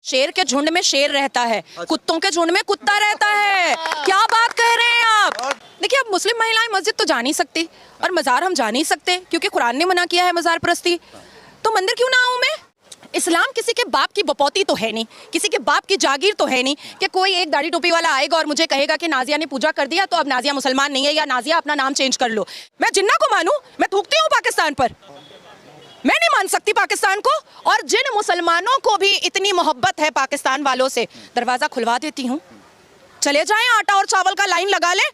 शेर के झुंड में शेर रहता है, कुत्तों के झुंड में कुत्ता रहता है। क्या बात कह रहे हैं आप? देखिए, अब मुस्लिम महिलाएं मस्जिद तो जा नहीं सकती और मजार हम जा नहीं सकते क्योंकि कुरान ने मना किया है मजार परस्ती। तो मंदिर क्यों ना आऊं मैं? इस्लाम किसी के बाप की बपौती तो है नहीं, किसी के बाप की जागीर तो है नहीं कि कोई एक दाढ़ी टोपी वाला आएगा और मुझे कहेगा कि नाजिया ने पूजा कर दिया तो अब नाजिया मुसलमान नहीं है या नाजिया अपना नाम चेंज कर लो। मैं जिन्ना को मानूं? मैं थूकती हूँ पाकिस्तान पर? मैं नहीं मान सकती पाकिस्तान को। और जिन मुसलमानों को भी इतनी मोहब्बत है पाकिस्तान वालों से, दरवाजा खुलवा देती हूँ, चले जाएं, आटा और चावल का लाइन लगा ले।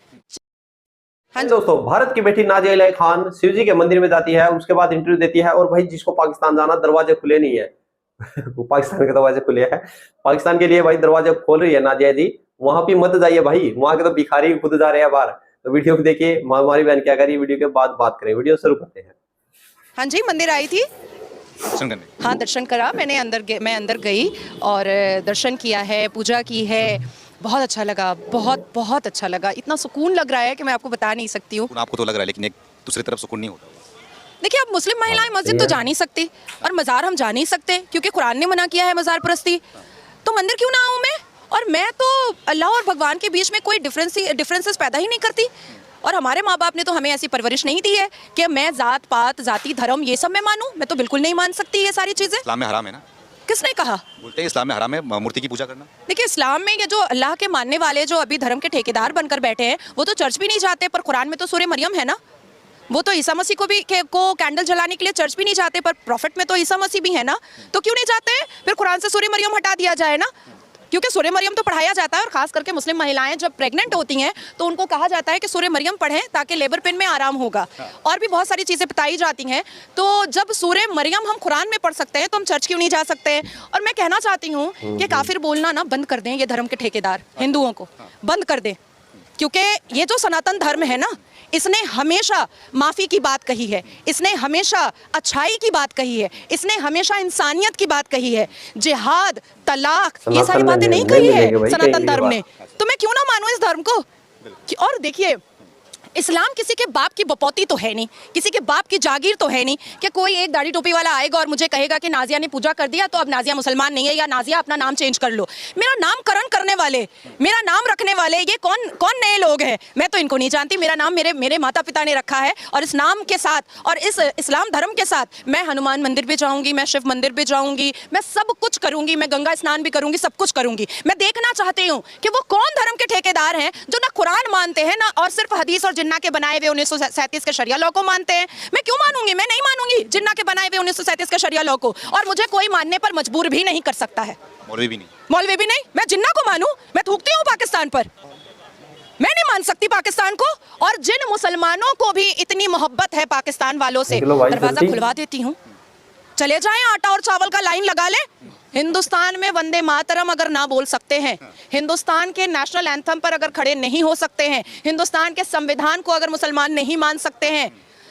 हाँ दोस्तों, भारत की बेटी नाजिया इलाही खान शिव जी के मंदिर में जाती है, उसके बाद इंटरव्यू देती है और भाई जिसको पाकिस्तान जाना, दरवाजे खुले नहीं है पाकिस्तान के दरवाजे खुले हैं, पाकिस्तान के लिए भाई दरवाजे खोल रही है नाजिया जी। वहां पे मत जाइए भाई, वहां के तो भिखारी खुद जा रहे हैं बाहर। तो वीडियो को देखिए, हमारी बहन क्या करी, वीडियो के बाद बात करें। वीडियो शुरू करते हैं। हाँ जी, मंदिर आई थी, दर्शन करने। हाँ दर्शन करा मैंने, मैं अंदर गई और दर्शन किया है, पूजा की है। बहुत अच्छा लगा, बहुत बहुत अच्छा लगा। इतना सुकून लग रहा है कि मैं आपको बता नहीं सकती हूँ। आपको तो लग रहा है, लेकिन एक दूसरी तरफ सुकून नहीं होता। देखिए, अब मुस्लिम महिलाएं मस्जिद तो जा नहीं सकती और मजार हम जा नहीं सकते क्योंकि कुरान ने मना किया है मजार परस्ती। तो मंदिर क्यों ना आऊँ मैं? और मैं तो अल्लाह और भगवान के बीच में कोई डिफरेंसेस पैदा ही नहीं करती। और हमारे माँ बाप ने तो हमें ऐसी परवरिश नहीं दी है कि मैं जात पात, जाति, धर्म ये सब मैं मानूं। मैं तो बिल्कुल नहीं मान सकती ये सारी चीजें। इस्लाम में हराम है ना? किसने कहा? बोलते हैं इस्लाम में हराम है मूर्ति की पूजा करना। देखिए, इस्लाम में ये जो अल्लाह के मानने वाले जो अभी धर्म के ठेकेदार बनकर बैठे हैं, वो तो चर्च भी नहीं जाते, पर कुरान में तो सूरह मरियम है ना। वो तो ईसा मसीह को कैंडल जलाने के लिए चर्च भी नहीं जाते, पर प्रॉफिट में तो ईसा मसीह भी है ना। तो क्यों नहीं जाते हैं? फिर कुरान से सूरह मरियम हटा दिया जाए ना, क्योंकि सूरह मरियम तो पढ़ाया जाता है। और खास करके मुस्लिम महिलाएं जब प्रेग्नेंट होती हैं तो उनको कहा जाता है कि सूरह मरियम पढ़ें ताकि लेबर पेन में आराम होगा। और भी बहुत सारी चीज़ें बताई जाती हैं। तो जब सूरह मरियम हम कुरान में पढ़ सकते हैं तो हम चर्च क्यों नहीं जा सकते हैं? और मैं कहना चाहती हूँ कि काफिर बोलना ना बंद कर दें ये धर्म के ठेकेदार, हिंदुओं को बंद कर दें। क्योंकि ये जो सनातन धर्म है ना, इसने हमेशा माफ़ी की बात कही है, इसने हमेशा अच्छाई की बात कही है, इसने हमेशा इंसानियत की बात कही है। जिहाद, तलाक, ये सारी बातें नहीं कही है सनातन धर्म ने। तो मैं क्यों ना मानूं इस धर्म को? और देखिए, इस्लाम किसी के बाप की बपौती तो है नहीं, किसी के बाप की जागीर तो है नहीं कि कोई एक दाढ़ी टोपी वाला आएगा और मुझे कहेगा कि नाजिया ने पूजा कर दिया तो अब नाजिया मुसलमान नहीं है या नाजिया अपना नाम चेंज कर लो। मेरा नामकरण करने वाले, मेरा नाम रखने वाले ये कौन नए लोग हैं? मैं तो इनको नहीं जानती। मेरा नाम मेरे माता पिता ने रखा है और इस नाम के साथ और इस इस्लाम धर्म के साथ मैं हनुमान मंदिर भी जाऊँगी, मैं शिव मंदिर भी जाऊँगी, मैं सब कुछ करूँगी, मैं गंगा स्नान भी करूँगी, सब कुछ करूँगी। मैं देखना चाहती हूँ कि वो कौन धर्म के ठेकेदार हैं जो ना कुरान मानते हैं ना और सिर्फ हदीस और जिन्ना के बनाए हुए 1937 के शरिया लॉ को मानते हैं। मैं क्यों मानूंगी? मैं नहीं मानूंगी जिन्ना के बनाए हुए 1937 के शरिया लॉ को। और मुझे कोई मानने पर मजबूर भी नहीं कर सकता है। मौलवी भी नहीं? मौलवी भी नहीं। मैं जिन्ना को मानूं? मैं थूकती हूँ पाकिस्तान पर? मैं नहीं मान सकती पाकिस्तान को। और जिन मुसलमानों को भी इतनी मोहब्बत है पाकिस्तान वालों से, दरवाजा खुलवा देती हूँ, चले जाएं, आटा और चावल का लाइन लगा ले। हिंदुस्तान में वंदे मातरम अगर ना बोल सकते हैं, हिंदुस्तान के नेशनल एंथम पर अगर खड़े नहीं हो सकते हैं, हिंदुस्तान के संविधान को अगर मुसलमान नहीं मान सकते हैं,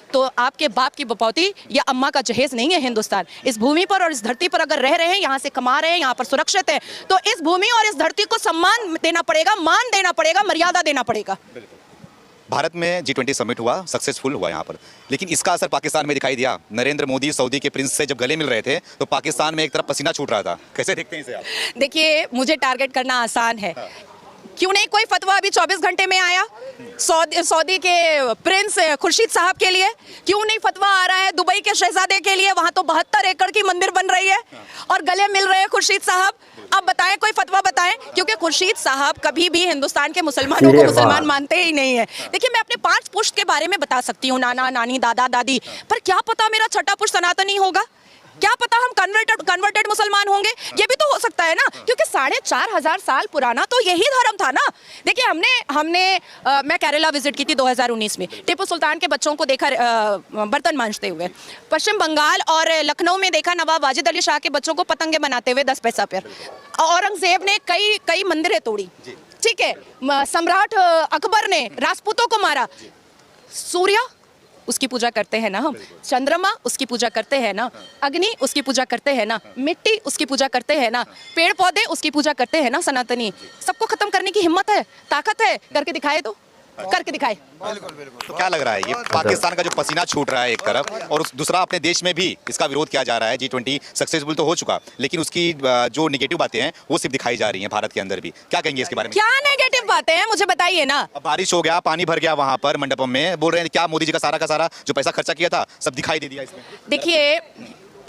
तो आपके बाप की बपौती या अम्मा का जहेज नहीं है हिंदुस्तान। इस भूमि पर और इस धरती पर अगर रह रहे हैं, यहाँ से कमा रहे हैं, यहाँ पर सुरक्षित है, तो इस भूमि और इस धरती को सम्मान देना पड़ेगा, मान देना पड़ेगा, मर्यादा देना पड़ेगा। भारत में G20 समिट हुआ, सक्सेसफुल हुआ यहाँ पर, लेकिन इसका असर पाकिस्तान में दिखाई दिया। नरेंद्र मोदी सऊदी के प्रिंस से जब गले मिल रहे थे तो पाकिस्तान में एक तरफ पसीना छूट रहा था। कैसे देखते हैं इसे आप? देखिए, मुझे टारगेट करना आसान है। क्यों नहीं कोई फतवा अभी 24 घंटे में आया सऊदी के प्रिंस खुर्शीद साहब के लिए? क्यों नहीं फतवा आ रहा है दुबई के शहजादे के लिए? वहां तो 72 एकड़ की मंदिर बन रही है और गले मिल रहे हैं खुर्शीद साहब। अब बताएं, कोई फतवा बताएं, क्योंकि खुर्शीद साहब कभी भी हिंदुस्तान के मुसलमानों को मुसलमान मानते ही नहीं है। देखिए, मैं अपने 5 पुश्त के बारे में बता सकती हूँ, नाना नानी दादा दादी, पर क्या पता मेरा छठा पुश्त सनातनी होगा? क्या पता हम कन्वर्टेड मुसलमान होंगे? ये भी तो हो सकता है ना, क्योंकि 4,500 साल पुराना तो यही धर्म था ना। देखिए, मैं केरला विजिट की थी 2019 में, टीपू सुल्तान के बच्चों को देखा बर्तन मांजते हुए। पश्चिम बंगाल और लखनऊ में देखा नवाब वाजिद अली शाह के बच्चों को पतंगे बनाते हुए 10 पैसा पर। औरंगजेब ने कई मंदिरें तोड़ी, ठीक है। सम्राट अकबर ने राजपूतों को मारा। सूर्य, उसकी पूजा करते हैं ना हम। चंद्रमा, उसकी पूजा करते हैं ना। अग्नि, उसकी पूजा करते हैं ना। मिट्टी, उसकी पूजा करते हैं ना। पेड़ पौधे, उसकी पूजा करते हैं ना। सनातनी सबको खत्म करने की हिम्मत है, ताकत है, करके दिखाए तो। करके दिखाए। तो क्या लग रहा है ये पाकिस्तान का जो पसीना छूट रहा है एक तरफ, और दूसरा अपने देश में भी इसका विरोध किया जा रहा है। G20 सक्सेसफुल तो हो चुका, लेकिन उसकी जो निगेटिव बातें हैं वो सिर्फ दिखाई जा रही हैं भारत के अंदर भी। क्या कहेंगे इसके बारे में? क्या नेगेटिव बातें हैं मुझे बताइए ना। अब बारिश हो गया, पानी भर गया वहां पर मंडपम में, बोल रहे हैं क्या मोदी जी का सारा जो पैसा खर्चा किया था सब दिखाई दे दिया इसमें। देखिए,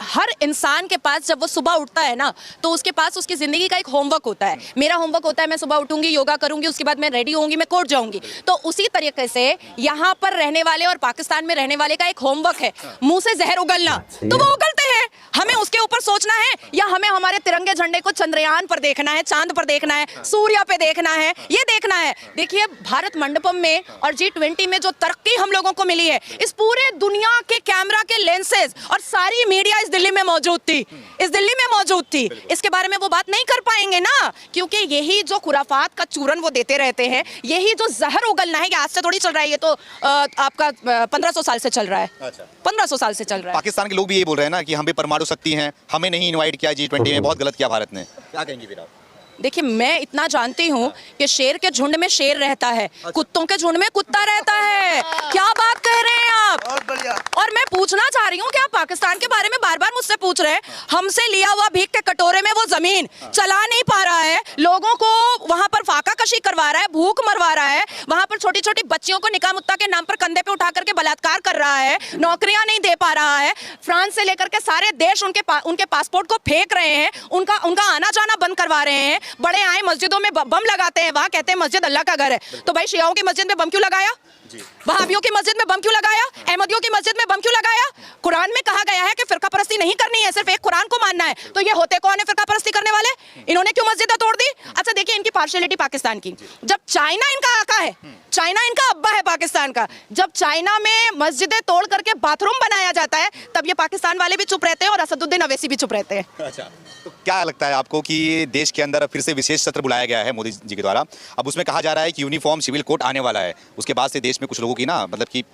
हर इंसान के पास जब वो सुबह उठता है ना, तो उसके पास उसकी जिंदगी का एक होमवर्क होता है। मेरा होमवर्क होता है, मैं सुबह उठूंगी, योगा करूंगी, उसके बाद मैं रेडी होंगी, मैं कोर्ट जाऊंगी। तो उसी तरीके से यहाँ पर रहने वाले और पाकिस्तान में रहने वाले का एक होमवर्क है, मुंह से जहर उगलना। तो वो उगलते हैं, हमें उसके ऊपर सोचना है या हमें हमारे तिरंगे झंडे को चंद्रयान पर देखना है, चांद पर देखना है, सूर्य पे देखना है, ये देखना है। देखिए, भारत मंडपम में और G20 में जो तरक्की हम लोगों को मिली है, इस पूरे दुनिया के कैमरा के लेंसेज और सारी मीडिया इस दिल्ली में मौजूद थी, इस दिल्ली में मौजूद थी। इसके बारे में वो बात नहीं कर पाएंगे ना, क्योंकि यही जो खुराफात का चूरन वो देते रहते हैं, यही जो जहर उगलना है, ये आज से थोड़ी चल रहा है, ये तो आपका 1500 साल से चल रहा है। 1500 साल से चल रहा है। पाकिस्तान के लोग भी ये बोल रहे हैं ना कि हम भी परमाणु शक्ति हैं, हमें नहीं इनवाइट किया G20 में, बहुत गलत किया भारत ने। क्या कहेंगे फिर आप? देखिए, मैं इतना जानती हूँ कि शेर के झुंड में शेर रहता है, कुत्तों के झुंड में कुत्ता रहता है। क्या बात कह रहे हैं आप? बहुत बढ़िया। और मैं पूछना चाह रही हूँ कि आप पाकिस्तान के बारे में बार बार मुझसे पूछ रहे हैं। हमसे लिया हुआ भीख के कटोरे में वो जमीन चला नहीं पा रहा है, लोगों को वहां पर फाका कशी करवा रहा है, भूख मरवा रहा है, वहां पर छोटी छोटी बच्चियों को निकाह मुत्ता के नाम पर कंधे पे उठा करके बलात्कार कर रहा है, नौकरियां नहीं दे पा रहा है, फ्रांस से लेकर के सारे देश उनके पासपोर्ट को फेंक रहे हैं, उनका आना जाना बंद करवा रहे हैं। बड़े आए मस्जिदों में बम लगाते हैं, वहां कहते हैं मस्जिद अल्लाह का घर है। तो भाई, शियाओं की मस्जिद में बम क्यों लगाया? वहाबियों की मस्जिद में बम क्यों लगाया? अहमदियों की मस्जिद में बम क्यों लगाया? कुरान में कहा गया है कि फिरका परस्ती नहीं करनी है, सिर्फ एक कुरान को मानना है। तो ये होते कौन है फिरका परस्ती करने वाले? इन्होंने क्यों मस्जिदें तोड़ दी? अच्छा, देखिए इनकी पार्शियलिटी पाकिस्तान की। जब चाइना इनका आका है, चाइना इनका अब्बा है पाकिस्तान का, जब चाइना में मस्जिदें तोड़ करके बाथरूम बनाया जाता है, तब ये पाकिस्तान वाले भी चुप रहते हैं और असदुद्दीन अवैसी भी चुप रहते हैं। अच्छा, तो क्या लगता है आपको कि देश के अंदर फिर से विशेष सत्र बुलाया गया है मोदी जी के द्वारा? अब उसमें कहा जा रहा है कि यूनिफॉर्म सिविल कोड आने वाला है, उसके बाद से देश में कुछ लोगों की ना, मतलब कि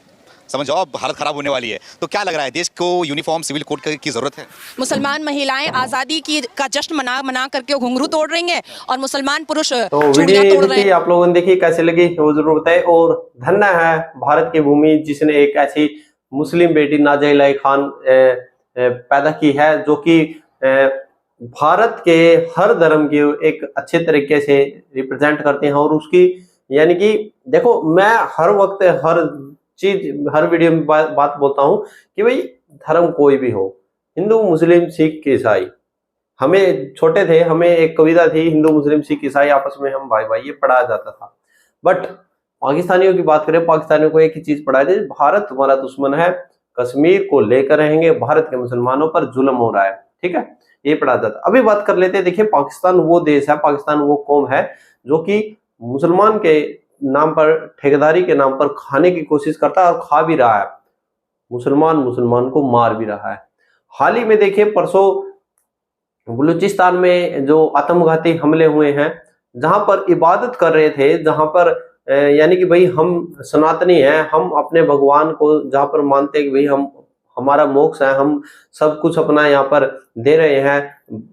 समझ जाओ, अब हालत खराब होने वाली है। तो क्या लग रहा है, देश को यूनिफॉर्म सिविल कोड की जरूरत है? मुसलमान महिलाएं आजादी का जश्न मना करके घुंघरू तोड़ रही हैं और मुसलमान पुरुष तो चूड़ियां तोड़ रहे हैं। आप लोगों ने देखी कैसे लगी, वो जरूर बताए। और धन्य है भारत की भूमि जिसने एक ऐसी मुस्लिम बेटी नाज़िया इलाही खान पैदा की है, जो कि भारत के हर धर्म की एक अच्छे तरीके से रिप्रेजेंट करते हैं। और उसकी यानी कि देखो, मैं हर वक्त हर चीज हर वीडियो में बात बोलता हूं कि भाई धर्म कोई भी हो, हिंदू मुस्लिम सिख ईसाई, हमें छोटे थे हमें एक कविता थी, हिंदू मुस्लिम सिख ईसाई आपस में हम भाई भाई, ये पढ़ाया जाता था। बट पाकिस्तानियों की बात करें, पाकिस्तानियों को एक ही चीज पढ़ाई जाए, भारत तुम्हारा दुश्मन है, कश्मीर को लेकर रहेंगे, भारत के मुसलमानों पर जुल्म हो रहा है, ठीक है, ये पढ़ा जाता। अभी बात कर लेते हैं। देखिए, पाकिस्तान वो देश है, पाकिस्तान वो कौम है जो कि मुसलमान के नाम पर, ठेकेदारी के नाम पर खाने की कोशिश करता है और खा भी रहा है। मुसलमान को मार भी रहा है। हाल ही में देखिए, परसों बलूचिस्तान में जो आत्मघाती हमले हुए हैं, जहां पर इबादत कर रहे थे, जहां पर यानी कि भाई हम सनातनी हैं, हम अपने भगवान को जहां पर मानते हैं कि भाई हम हमारा मोक्ष है, हम सब कुछ अपना यहाँ पर दे रहे हैं,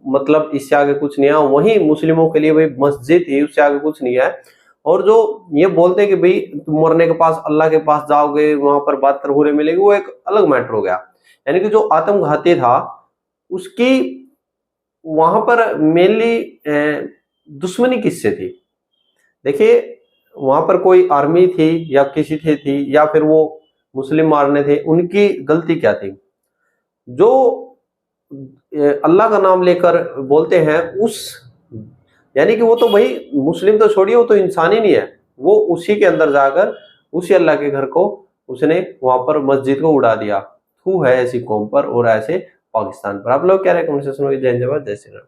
मतलब इससे आगे कुछ नहीं है। वहीं मुस्लिमों के लिए भाई मस्जिद ही, उससे आगे कुछ नहीं है। और जो ये बोलते हैं कि भाई तुम मरने के पास अल्लाह के पास जाओगे, वहां पर बात होने मिलेगी, वो एक अलग मैटर हो गया। यानी कि जो आत्मघाती था उसकी वहां पर मेनली दुश्मनी किससे थी? देखिए, वहां पर कोई आर्मी थी या किसी थी या फिर वो मुस्लिम मारने थे, उनकी गलती क्या थी? जो अल्लाह का नाम लेकर बोलते हैं, उस यानी कि वो तो भाई मुस्लिम तो छोड़िए, वो तो इंसान ही नहीं है, वो उसी के अंदर जाकर उसी अल्लाह के घर को उसने वहां पर मस्जिद को उड़ा दिया। थू है ऐसी कौम पर और ऐसे पाकिस्तान पर। आप लोग क्या रहे कमेंट सेक्शन में। जय हिंद, जय श्री राम।